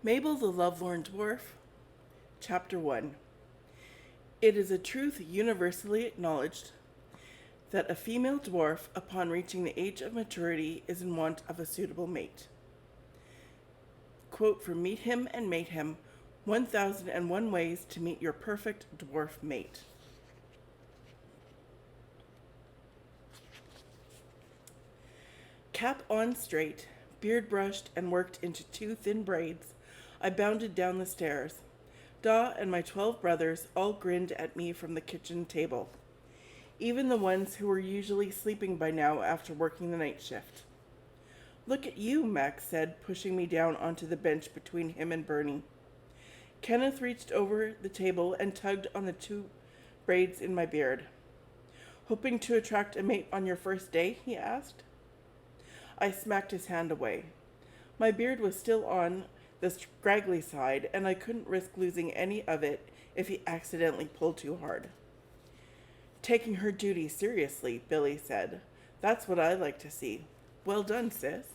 Mabel the Lovelorn Dwarf, Chapter 1. It is a truth universally acknowledged that a female dwarf, upon reaching the age of maturity, is in want of a suitable mate. Quote from Meet Him and Mate Him, 1001 Ways to Meet Your Perfect Dwarf Mate. Cap on straight, beard brushed and worked into 2 thin braids, I bounded down the stairs. Da and my 12 brothers all grinned at me from the kitchen table, even the ones who were usually sleeping by now after working the night shift. Look at you, Max said, pushing me down onto the bench between him and Bernie. Kenneth reached over the table and tugged on the 2 braids in my beard. Hoping to attract a mate on your first day? He asked. I smacked his hand away. My beard was still on the scraggly side, and I couldn't risk losing any of it if he accidentally pulled too hard. Taking her duty seriously, Billy said. That's what I like to see. Well done, sis.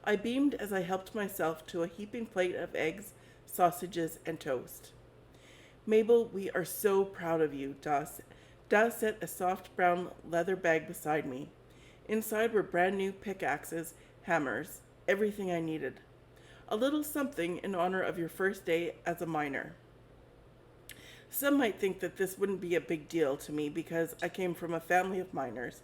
I beamed as I helped myself to a heaping plate of eggs, sausages, and toast. Mabel, we are so proud of you, Da set a soft brown leather bag beside me. Inside were brand new pickaxes, hammers, everything I needed. A little something in honor of your first day as a miner. Some might think that this wouldn't be a big deal to me because I came from a family of miners.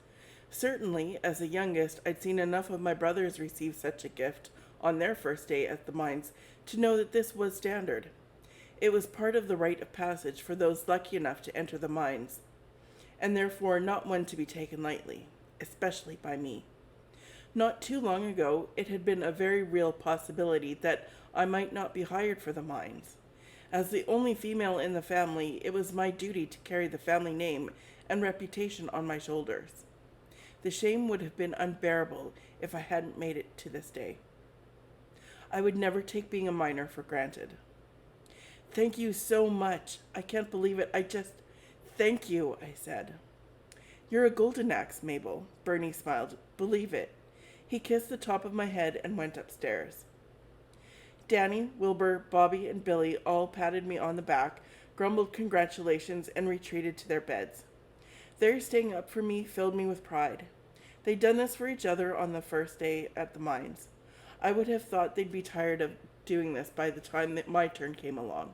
Certainly, as the youngest, I'd seen enough of my brothers receive such a gift on their first day at the mines to know that this was standard. It was part of the rite of passage for those lucky enough to enter the mines, and therefore not one to be taken lightly, especially by me. Not too long ago, it had been a very real possibility that I might not be hired for the mines. As the only female in the family, it was my duty to carry the family name and reputation on my shoulders. The shame would have been unbearable if I hadn't made it to this day. I would never take being a miner for granted. Thank you so much. I can't believe it. Thank you, I said. You're a golden axe, Mabel. Bernie smiled. Believe it. He kissed the top of my head and went upstairs. Danny, Wilbur, Bobby, and Billy all patted me on the back, grumbled congratulations, and retreated to their beds. Their staying up for me filled me with pride. They'd done this for each other on the first day at the mines. I would have thought they'd be tired of doing this by the time that my turn came along.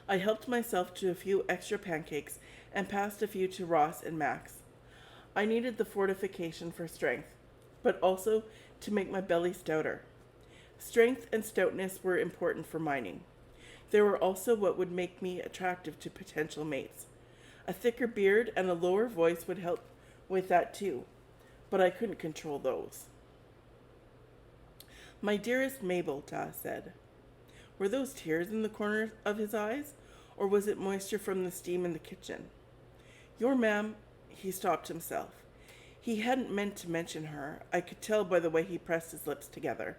I helped myself to a few extra pancakes and passed a few to Ross and Max. I needed the fortification for strength, but also to make my belly stouter. Strength and stoutness were important for mining. They were also what would make me attractive to potential mates. A thicker beard and a lower voice would help with that too, but I couldn't control those. My dearest Mabel, Da said. Were those tears in the corners of his eyes, or was it moisture from the steam in the kitchen? Your ma'am, he stopped himself. He hadn't meant to mention her. I could tell by the way he pressed his lips together.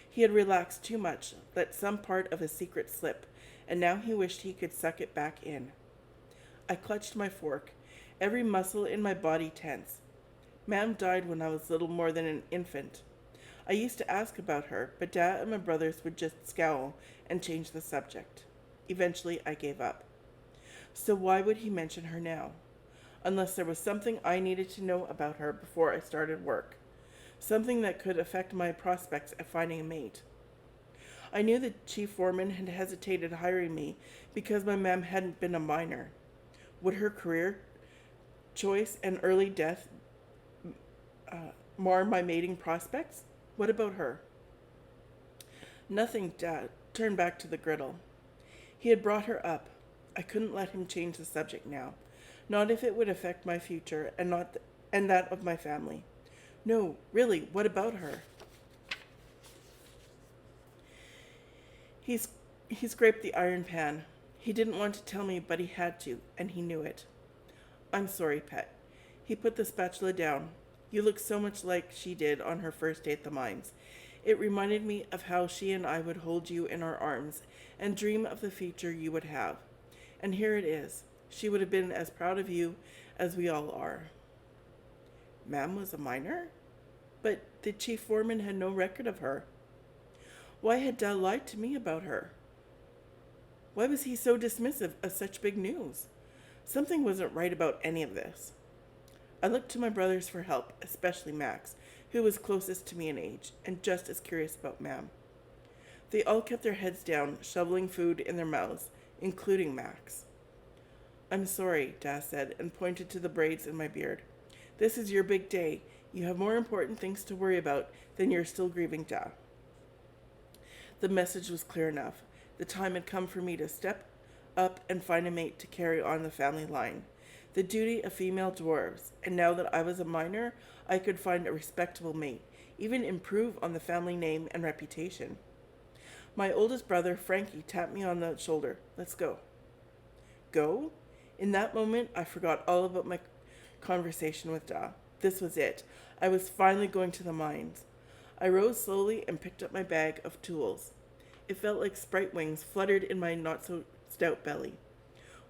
He had relaxed too much, let some part of his secret slip, and now he wished he could suck it back in. I clutched my fork, every muscle in my body tense. Ma'am died when I was little more than an infant. I used to ask about her, but Dad and my brothers would just scowl and change the subject. Eventually, I gave up. So why would he mention her now? Unless there was something I needed to know about her before I started work. Something that could affect my prospects of finding a mate. I knew the chief foreman had hesitated hiring me because my ma'am hadn't been a miner. Would her career choice and early death mar my mating prospects? What about her? Nothing, Dad turned back to the griddle. He had brought her up. I couldn't let him change the subject now. Not if it would affect my future and that of my family. No, really, what about her? He scraped the iron pan. He didn't want to tell me, but he had to, and he knew it. I'm sorry, pet. He put the spatula down. You look so much like she did on her first day at the mines. It reminded me of how she and I would hold you in our arms and dream of the future you would have. And here it is. She would have been as proud of you as we all are. Ma'am was a miner? But the chief foreman had no record of her. Why had Dad lied to me about her? Why was he so dismissive of such big news? Something wasn't right about any of this. I looked to my brothers for help, especially Max, who was closest to me in age, and just as curious about Mam. They all kept their heads down, shoveling food in their mouths, including Max. I'm sorry, Dad said, and pointed to the braids in my beard. This is your big day. You have more important things to worry about than your still grieving Dad. The message was clear enough. The time had come for me to step up and find a mate to carry on the family line. The duty of female dwarves, and now that I was a minor, I could find a respectable mate, even improve on the family name and reputation. My oldest brother, Frankie, tapped me on the shoulder. Let's go. Go? In that moment, I forgot all about my conversation with Da. This was it. I was finally going to the mines. I rose slowly and picked up my bag of tools. It felt like sprite wings fluttered in my not-so-stout belly.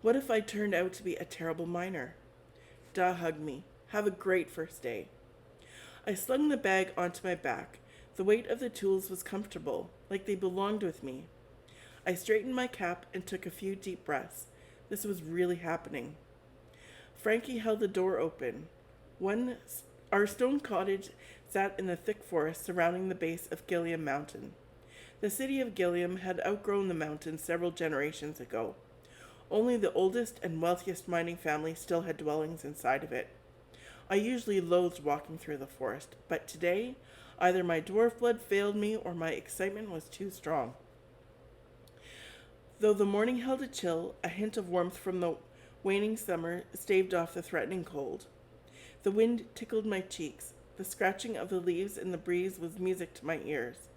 What if I turned out to be a terrible miner? Da hugged me. Have a great first day. I slung the bag onto my back. The weight of the tools was comfortable, like they belonged with me. I straightened my cap and took a few deep breaths. This was really happening. Frankie held the door open. Our stone cottage sat in the thick forest surrounding the base of Gilliam Mountain. The city of Gilliam had outgrown the mountain several generations ago. Only the oldest and wealthiest mining family still had dwellings inside of it. I usually loathed walking through the forest, but today, either my dwarf blood failed me or my excitement was too strong. Though the morning held a chill, a hint of warmth from the waning summer staved off the threatening cold. The wind tickled my cheeks. The scratching of the leaves in the breeze was music to my ears.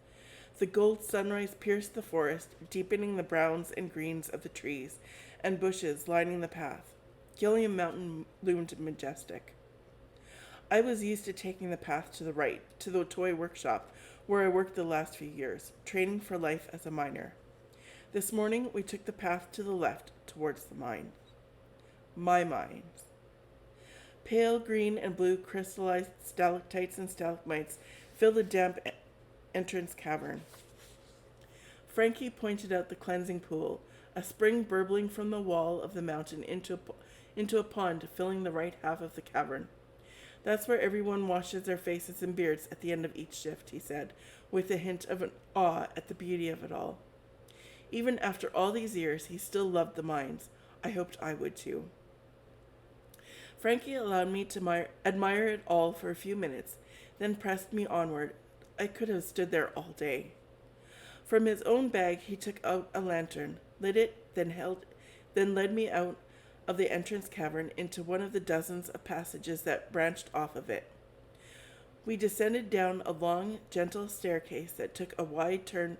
The gold sunrise pierced the forest, deepening the browns and greens of the trees and bushes lining the path. Gilliam Mountain loomed majestic. I was used to taking the path to the right, to the toy workshop, where I worked the last few years, training for life as a miner. This morning, we took the path to the left, towards the mine. My mines. Pale green and blue crystallized stalactites and stalagmites filled the damp entrance cavern. Frankie pointed out the cleansing pool, a spring burbling from the wall of the mountain into a pond filling the right half of the cavern. That's where everyone washes their faces and beards at the end of each shift, he said, with a hint of an awe at the beauty of it all. Even after all these years, he still loved the mines. I hoped I would too. Frankie allowed me to admire it all for a few minutes, then pressed me onward. I could have stood there all day. From his own bag, he took out a lantern, lit it, then led me out of the entrance cavern into one of the dozens of passages that branched off of it. We descended down a long, gentle staircase that took a wide turn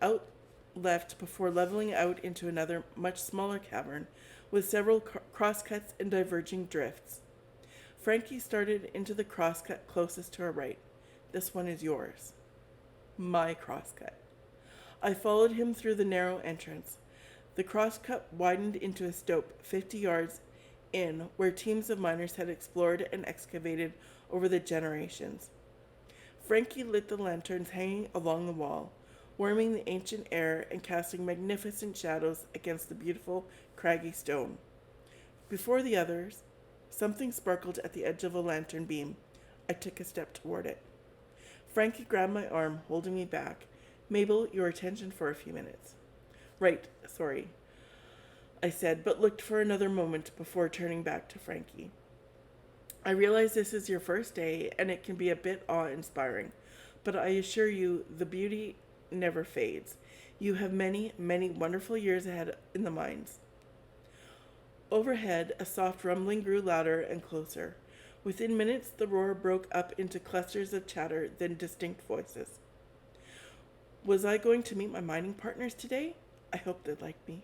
out left before leveling out into another, much smaller cavern with several crosscuts and diverging drifts. Frankie started into the crosscut closest to our right. This one is yours. My crosscut. I followed him through the narrow entrance. The crosscut widened into a stope 50 yards in, where teams of miners had explored and excavated over the generations. Frankie lit the lanterns hanging along the wall, warming the ancient air and casting magnificent shadows against the beautiful, craggy stone. Before the others, something sparkled at the edge of a lantern beam. I took a step toward it. Frankie grabbed my arm, holding me back. Mabel, your attention for a few minutes. Right, sorry, I said, but looked for another moment before turning back to Frankie. I realize this is your first day, and it can be a bit awe-inspiring, but I assure you the beauty never fades. You have many, many wonderful years ahead in the mines. Overhead, a soft rumbling grew louder and closer. Within minutes, the roar broke up into clusters of chatter, then distinct voices. Was I going to meet my mining partners today? I hoped they'd like me.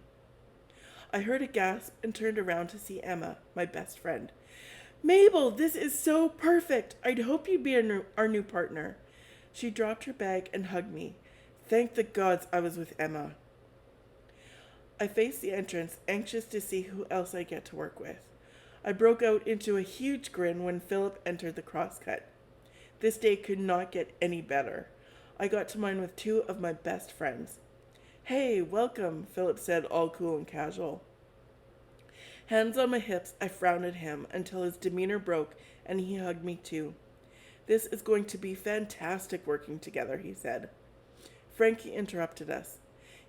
I heard a gasp and turned around to see Emma, my best friend. Mabel, this is so perfect. I'd hoped you'd be our new partner. She dropped her bag and hugged me. Thank the gods I was with Emma. I faced the entrance, anxious to see who else I get to work with. I broke out into a huge grin when Philip entered the crosscut. This day could not get any better. I got to mine with two of my best friends. Hey, welcome, Philip said, all cool and casual. Hands on my hips, I frowned at him until his demeanor broke and he hugged me too. This is going to be fantastic working together, he said. Frankie interrupted us.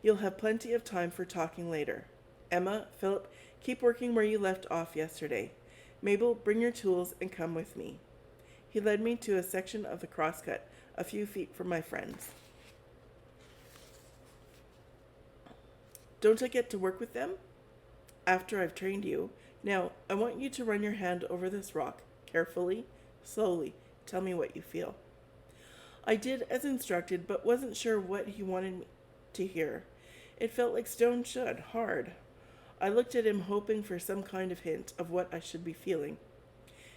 You'll have plenty of time for talking later. Emma, Philip, keep working where you left off yesterday. Mabel, bring your tools and come with me. He led me to a section of the crosscut a few feet from my friends. Don't I get to work with them? After I've trained you. Now, I want you to run your hand over this rock, carefully, slowly. Tell me what you feel. I did as instructed, but wasn't sure what he wanted me to hear. It felt like stone should, hard. I looked at him, hoping for some kind of hint of what I should be feeling.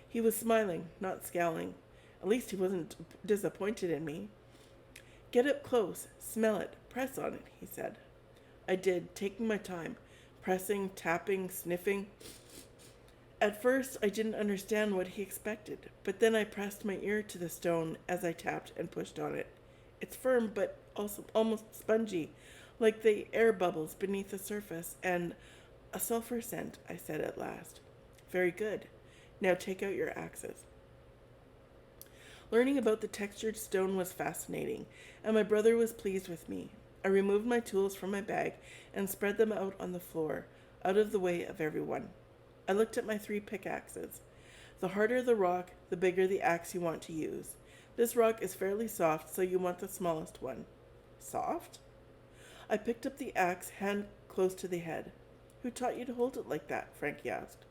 He was smiling, not scowling. At least he wasn't disappointed in me. Get up close, smell it, press on it, he said. I did, taking my time, pressing, tapping, sniffing. At first, I didn't understand what he expected, but then I pressed my ear to the stone as I tapped and pushed on it. It's firm, but also almost spongy, like the air bubbles beneath the surface, and a sulfur scent, I said at last. Very good. Now take out your axes. Learning about the textured stone was fascinating, and my brother was pleased with me. I removed my tools from my bag and spread them out on the floor, out of the way of everyone. I looked at my 3 pickaxes. The harder the rock, the bigger the axe you want to use. This rock is fairly soft, so you want the smallest one. Soft? I picked up the axe, hand close to the head. Who taught you to hold it like that? Frankie asked.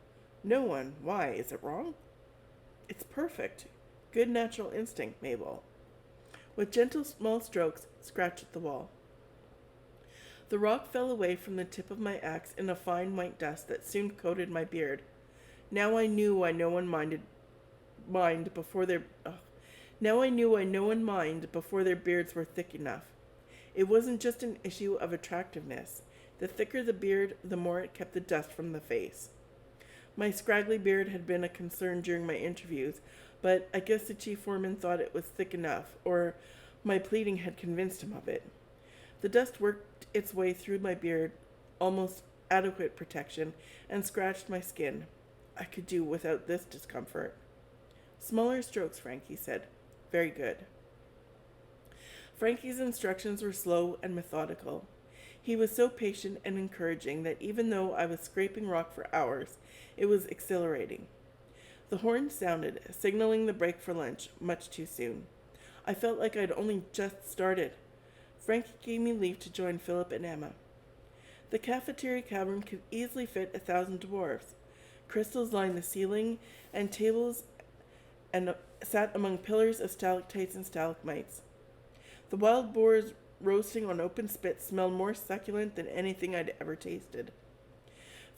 No one. Why? Is it wrong? It's perfect. Good natural instinct, Mabel. With gentle small strokes, scratch at the wall. The rock fell away from the tip of my axe in a fine white dust that soon coated my beard. Now I knew why no one minded before their beards were thick enough. It wasn't just an issue of attractiveness. The thicker the beard, the more it kept the dust from the face. My scraggly beard had been a concern during my interviews, but I guess the chief foreman thought it was thick enough, or my pleading had convinced him of it. The dust worked its way through my beard, almost adequate protection, and scratched my skin. I could do without this discomfort. Smaller strokes, Frankie said. Very good. Frankie's instructions were slow and methodical. He was so patient and encouraging that even though I was scraping rock for hours, it was exhilarating. The horn sounded, signaling the break for lunch, much too soon. I felt like I'd only just started. Frankie gave me leave to join Philip and Emma. The cafeteria cavern could easily fit 1,000 dwarves. Crystals lined the ceiling, and tables sat among pillars of stalactites and stalagmites. The wild boars roasting on open spits smelled more succulent than anything I'd ever tasted.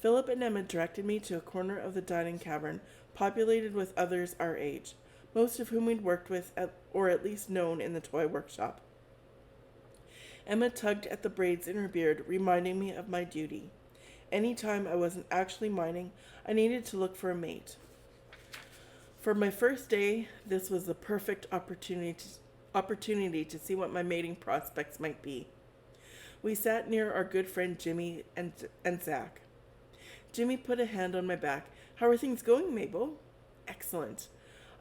Philip and Emma directed me to a corner of the dining cavern, populated with others our age, most of whom we'd worked with or at least known in the toy workshop. Emma tugged at the braids in her beard, reminding me of my duty. Any time I wasn't actually mining, I needed to look for a mate. For my first day, this was the perfect opportunity to see what my mating prospects might be. We sat near our good friend Jimmy and Zach. Jimmy put a hand on my back. How are things going, Mabel? Excellent.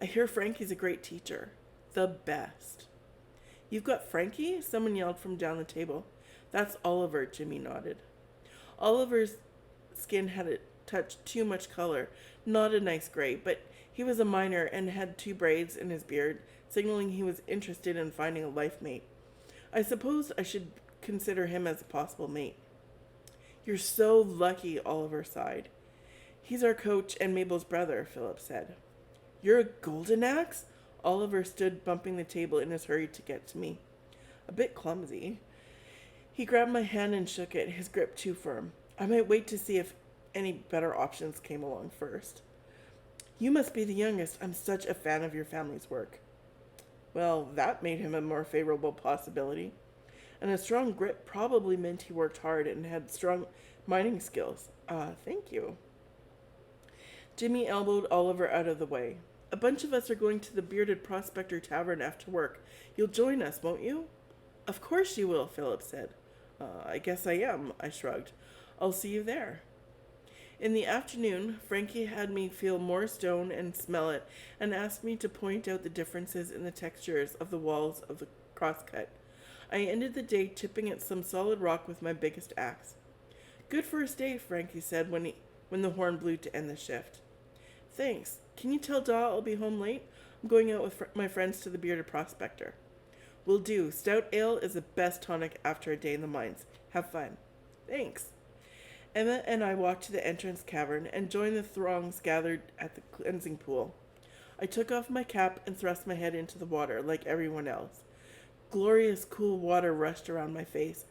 I hear Frankie's a great teacher. The best. You've got Frankie? Someone yelled from down the table. That's Oliver, Jimmy nodded. Oliver's skin had a touch too much color, not a nice gray, but he was a miner and had 2 braids in his beard, signaling he was interested in finding a life mate. I suppose I should consider him as a possible mate. You're so lucky, Oliver sighed. He's our coach and Mabel's brother, Philip said. You're a golden axe? Oliver stood bumping the table in his hurry to get to me. A bit clumsy. He grabbed my hand and shook it, his grip too firm. I might wait to see if any better options came along first. You must be the youngest. I'm such a fan of your family's work. Well, that made him a more favorable possibility. And a strong grip probably meant he worked hard and had strong mining skills. Thank you. Jimmy elbowed Oliver out of the way. A bunch of us are going to the Bearded Prospector Tavern after work. You'll join us, won't you? Of course you will, Philip said. I guess I am, I shrugged. I'll see you there. In the afternoon, Frankie had me feel more stone and smell it, and asked me to point out the differences in the textures of the walls of the crosscut. I ended the day chipping at some solid rock with my biggest axe. Good first day, Frankie said when the horn blew to end the shift. Thanks. Can you tell Daw I'll be home late? I'm going out with my friends to the Bearded Prospector. Will do. Stout ale is the best tonic after a day in the mines. Have fun. Thanks. Emma and I walked to the entrance cavern and joined the throngs gathered at the cleansing pool. I took off my cap and thrust my head into the water like everyone else. Glorious cool water rushed around my face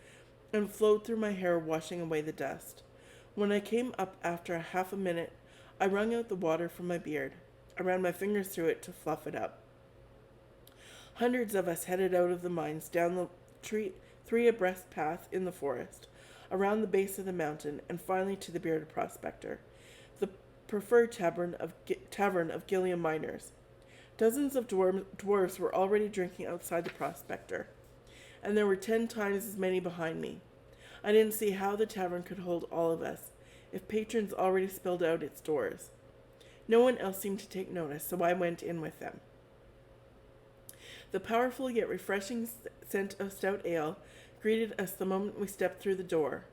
and flowed through my hair, washing away the dust. When I came up after half a minute, I wrung out the water from my beard. I ran my fingers through it to fluff it up. Hundreds of us headed out of the mines down the three abreast path in the forest, around the base of the mountain, and finally to the Bearded Prospector, the preferred tavern of Gilliam miners. Dozens of dwarves were already drinking outside the prospector, and there were 10 times as many behind me. I didn't see how the tavern could hold all of us, if patrons already spilled out its doors. No one else seemed to take notice, so I went in with them. The powerful yet refreshing scent of stout ale greeted us the moment we stepped through the door.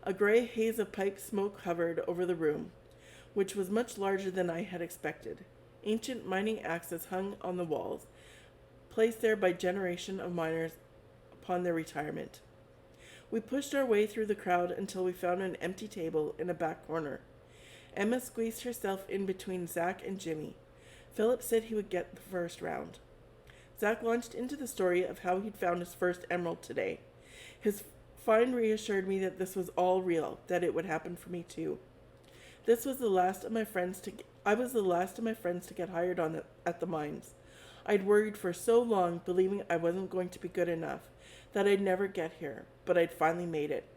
A gray haze of pipe smoke hovered over the room, which was much larger than I had expected. Ancient mining axes hung on the walls, placed there by generation of miners upon their retirement. We pushed our way through the crowd until we found an empty table in a back corner. Emma squeezed herself in between Zach and Jimmy. Philip said he would get the first round. Zach launched into the story of how he'd found his first emerald today. His find reassured me that this was all real, that it would happen for me too. I was the last of my friends to get hired at the mines. I'd worried for so long, believing I wasn't going to be good enough, that I'd never get here, but I'd finally made it.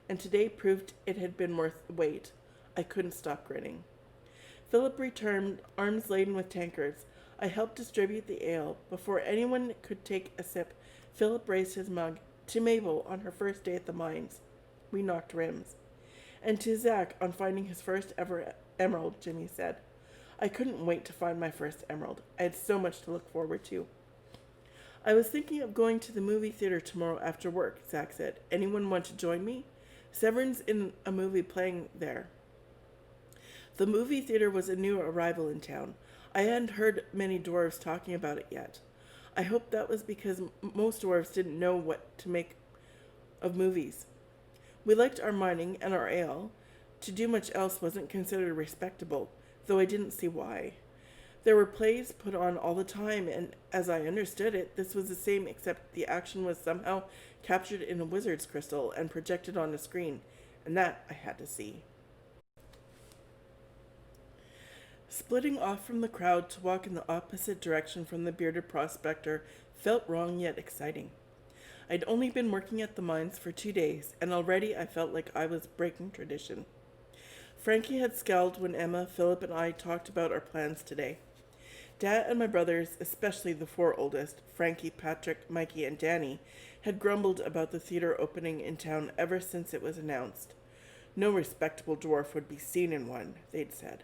And today proved it had been worth the wait. I couldn't stop grinning. Philip returned, arms laden with tankards. I helped distribute the ale. Before anyone could take a sip, Philip raised his mug. To Mabel on her first day at the mines. We knocked rims. And to Zach on finding his first ever emerald, Jimmy said. I couldn't wait to find my first emerald. I had so much to look forward to. I was thinking of going to the movie theater tomorrow after work, Zach said. Anyone want to join me? Severn's in a movie playing there. The movie theater was a new arrival in town. I hadn't heard many dwarves talking about it yet. I hoped that was because most dwarves didn't know what to make of movies. We liked our mining and our ale. To do much else wasn't considered respectable, though I didn't see why. There were plays put on all the time, and as I understood it, this was the same except the action was somehow captured in a wizard's crystal and projected on a screen, and that I had to see. Splitting off from the crowd to walk in the opposite direction from the Bearded Prospector felt wrong yet exciting. I'd only been working at the mines for 2 days, and already I felt like I was breaking tradition. Frankie had scowled when Emma, Philip, and I talked about our plans today. Dad and my brothers, especially the 4 oldest, Frankie, Patrick, Mikey, and Danny, had grumbled about the theater opening in town ever since it was announced. No respectable dwarf would be seen in one, they'd said.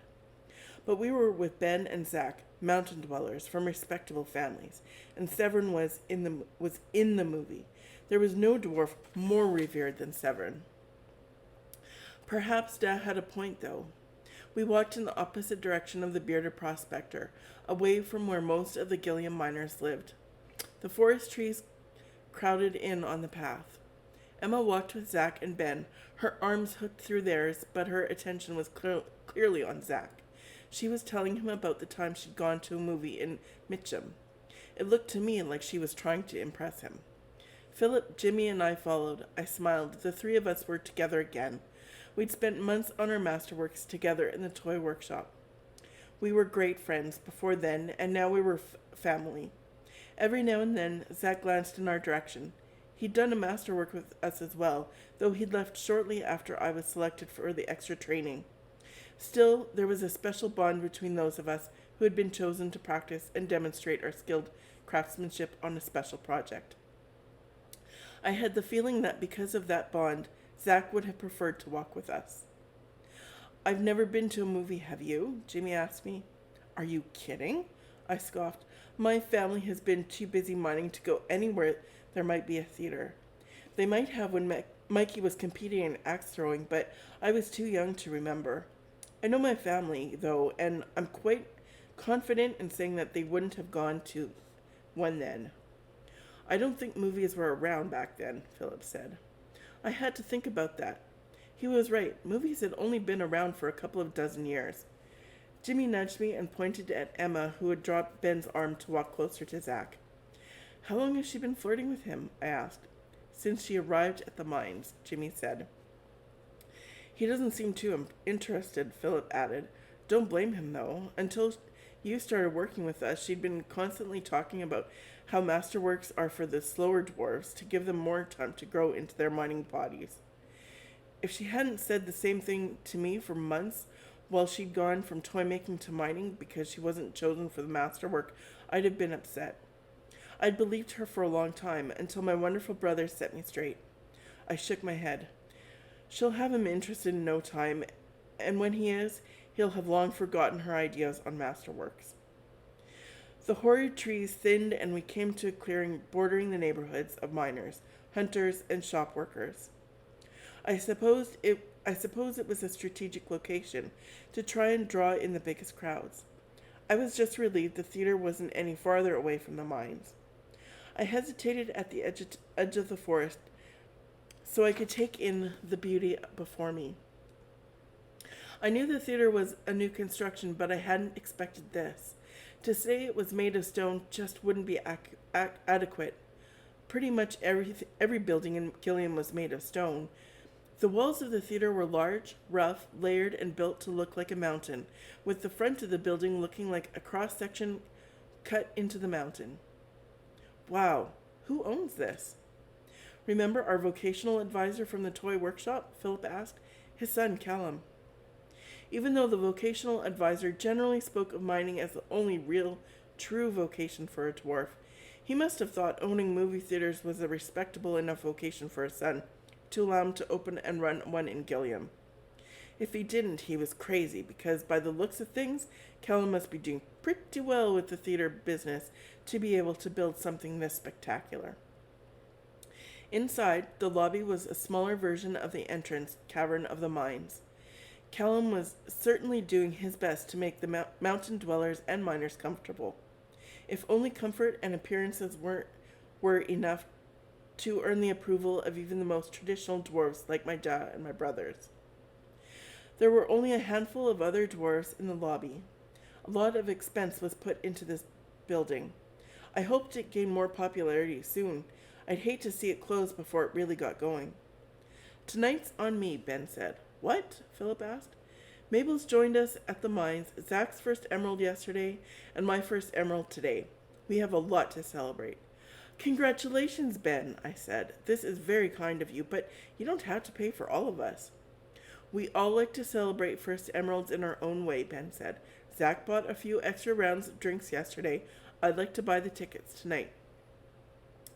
But we were with Ben and Zach, mountain dwellers from respectable families, and Severn was in the movie. There was no dwarf more revered than Severn. Perhaps Dad had a point, though. We walked in the opposite direction of the Bearded Prospector, away from where most of the Gilliam miners lived. The forest trees crowded in on the path. Emma walked with Zach and Ben, her arms hooked through theirs, but her attention was clearly on Zach. She was telling him about the time she'd gone to a movie in Mitcham. It looked to me like she was trying to impress him. Philip, Jimmy, and I followed. I smiled. The 3 of us were together again. We'd spent months on our masterworks together in the toy workshop. We were great friends before then, and now we were family. Every now and then, Zach glanced in our direction. He'd done a masterwork with us as well, though he'd left shortly after I was selected for the extra training. Still, there was a special bond between those of us who had been chosen to practice and demonstrate our skilled craftsmanship on a special project. I had the feeling that because of that bond, Zach would have preferred to walk with us. I've never been to a movie, have you? Jimmy asked me. Are you kidding? I scoffed. My family has been too busy mining to go anywhere there might be a theater. They might have when Mikey was competing in axe throwing, but I was too young to remember. I know my family, though, and I'm quite confident in saying that they wouldn't have gone to one then. I don't think movies were around back then, Philip said. I had to think about that. He was right. Movies had only been around for a couple of dozen years. Jimmy nudged me and pointed at Emma, who had dropped Ben's arm to walk closer to Zach. How long has she been flirting with him? I asked. Since she arrived at the mines, Jimmy said. He doesn't seem too interested, Philip added. Don't blame him, though. Until you started working with us, she'd been constantly talking about how masterworks are for the slower dwarves to give them more time to grow into their mining bodies. If she hadn't said the same thing to me for months while she'd gone from toy making to mining because she wasn't chosen for the masterwork, I'd have been upset. I'd believed her for a long time until my wonderful brother set me straight. I shook my head. She'll have him interested in no time, and when he is, he'll have long forgotten her ideas on masterworks. The horrid trees thinned and we came to a clearing bordering the neighborhoods of miners, hunters, and shop workers. I suppose it was a strategic location to try and draw in the biggest crowds. I was just relieved the theater wasn't any farther away from the mines. I hesitated at the edge of the forest so I could take in the beauty before me. I knew the theater was a new construction, but I hadn't expected this. To say it was made of stone just wouldn't be adequate. Pretty much every building in Gilliam was made of stone. The walls of the theater were large, rough, layered, and built to look like a mountain, with the front of the building looking like a cross-section cut into the mountain. Wow, who owns this? Remember our vocational advisor from the toy workshop? Philip asked. His son, Callum. Even though the vocational advisor generally spoke of mining as the only real, true vocation for a dwarf, he must have thought owning movie theaters was a respectable enough vocation for a son to allow him to open and run one in Gilliam. If he didn't, he was crazy, because by the looks of things, Callum must be doing pretty well with the theater business to be able to build something this spectacular. Inside, the lobby was a smaller version of the entrance cavern of the mines. Callum was certainly doing his best to make the mountain dwellers and miners comfortable. If only comfort and appearances were enough to earn the approval of even the most traditional dwarves like my dad and my brothers. There were only a handful of other dwarves in the lobby. A lot of expense was put into this building. I hoped it gained more popularity soon. I'd hate to see it close before it really got going. Tonight's on me, Ben said. What? Philip asked. Mabel's joined us at the mines, Zach's first emerald yesterday, and my first emerald today. We have a lot to celebrate. Congratulations, Ben, I said. This is very kind of you, but you don't have to pay for all of us. We all like to celebrate first emeralds in our own way, Ben said. Zach bought a few extra rounds of drinks yesterday. I'd like to buy the tickets tonight.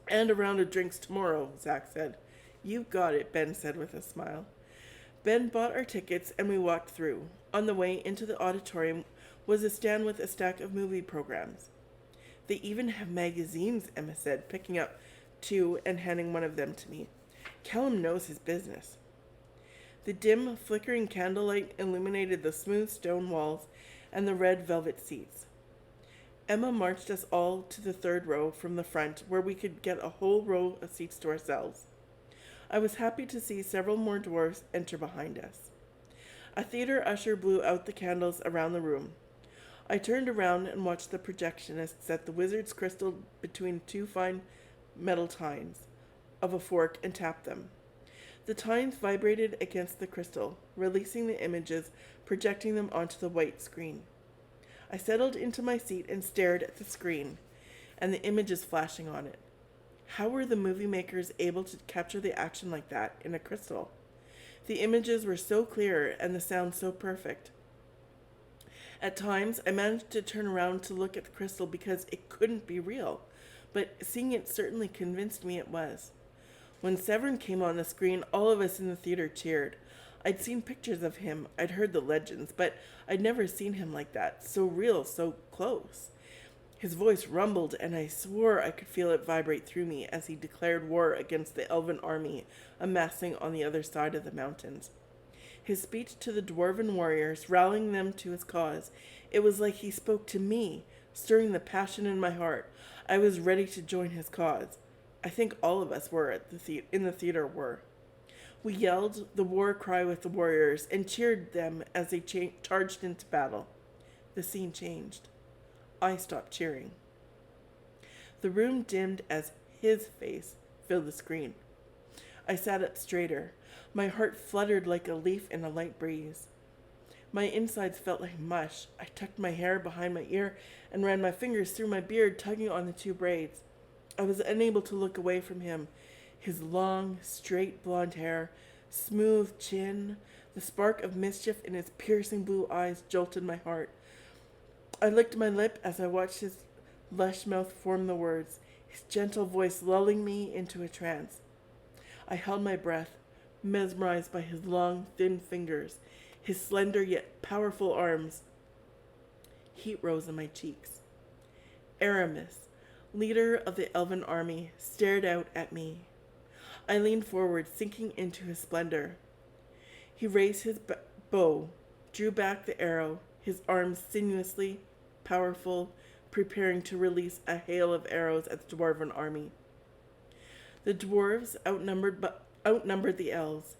And a round of drinks tomorrow, Zach said. You got it, Ben said with a smile. Ben bought our tickets and we walked through. On the way into the auditorium was a stand with a stack of movie programs. They even have magazines, Emma said, picking up two and handing one of them to me. Callum knows his business. The dim, flickering candlelight illuminated the smooth stone walls and the red velvet seats. Emma marched us all to the third row from the front, where we could get a whole row of seats to ourselves. I was happy to see several more dwarves enter behind us. A theater usher blew out the candles around the room. I turned around and watched the projectionist set the wizard's crystal between two fine metal tines of a fork and tap them. The tines vibrated against the crystal, releasing the images, projecting them onto the white screen. I settled into my seat and stared at the screen and the images flashing on it. How were the movie makers able to capture the action like that in a crystal? The images were so clear and the sound so perfect. At times, I managed to turn around to look at the crystal because it couldn't be real, but seeing it certainly convinced me it was. When Severin came on the screen, all of us in the theater cheered. I'd seen pictures of him, I'd heard the legends, but I'd never seen him like that, so real, so close. His voice rumbled, and I swore I could feel it vibrate through me as he declared war against the elven army amassing on the other side of the mountains. His speech to the dwarven warriors, rallying them to his cause, it was like he spoke to me, stirring the passion in my heart. I was ready to join his cause. I think all of us were in the theater were. We yelled the war cry with the warriors and cheered them as they charged into battle. The scene changed. I stopped cheering. The room dimmed as his face filled the screen. I sat up straighter. My heart fluttered like a leaf in a light breeze. My insides felt like mush. I tucked my hair behind my ear and ran my fingers through my beard, tugging on the two braids. I was unable to look away from him. His long, straight blonde hair, smooth chin, the spark of mischief in his piercing blue eyes jolted my heart. I licked my lip as I watched his lush mouth form the words, his gentle voice lulling me into a trance. I held my breath, mesmerized by his long, thin fingers, his slender yet powerful arms. Heat rose in my cheeks. Aramis, leader of the elven army, stared out at me. I leaned forward, sinking into his splendor. He raised his bow, drew back the arrow, his arms sinuously, powerful, preparing to release a hail of arrows at the dwarven army. The dwarves outnumbered the elves.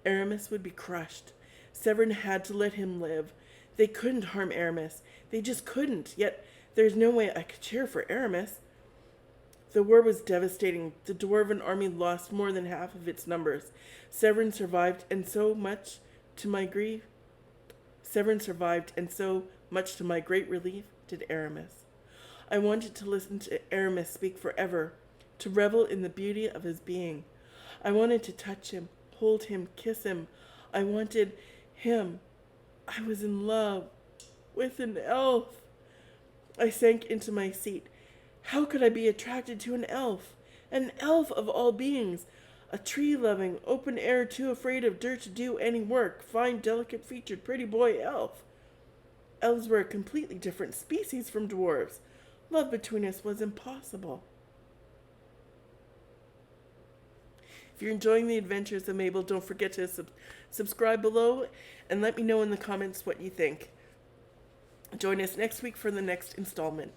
Aramis would be crushed. Severin had to let him live. They couldn't harm Aramis. They just couldn't. Yet there's no way I could cheer for Aramis. The war was devastating. The dwarven army lost more than half of its numbers. Severin survived, and so much to my great relief did Aramis. I wanted to listen to Aramis speak forever, to revel in the beauty of his being. I wanted to touch him, hold him, kiss him. I wanted him. I was in love with an elf. I sank into my seat. How could I be attracted to an elf? An elf of all beings. A tree-loving, open-air, too afraid of dirt to do any work, fine, delicate-featured, pretty boy elf. Elves were a completely different species from dwarves. Love between us was impossible. If you're enjoying the adventures of Mabel, don't forget to subscribe below and let me know in the comments what you think. Join us next week for the next installment.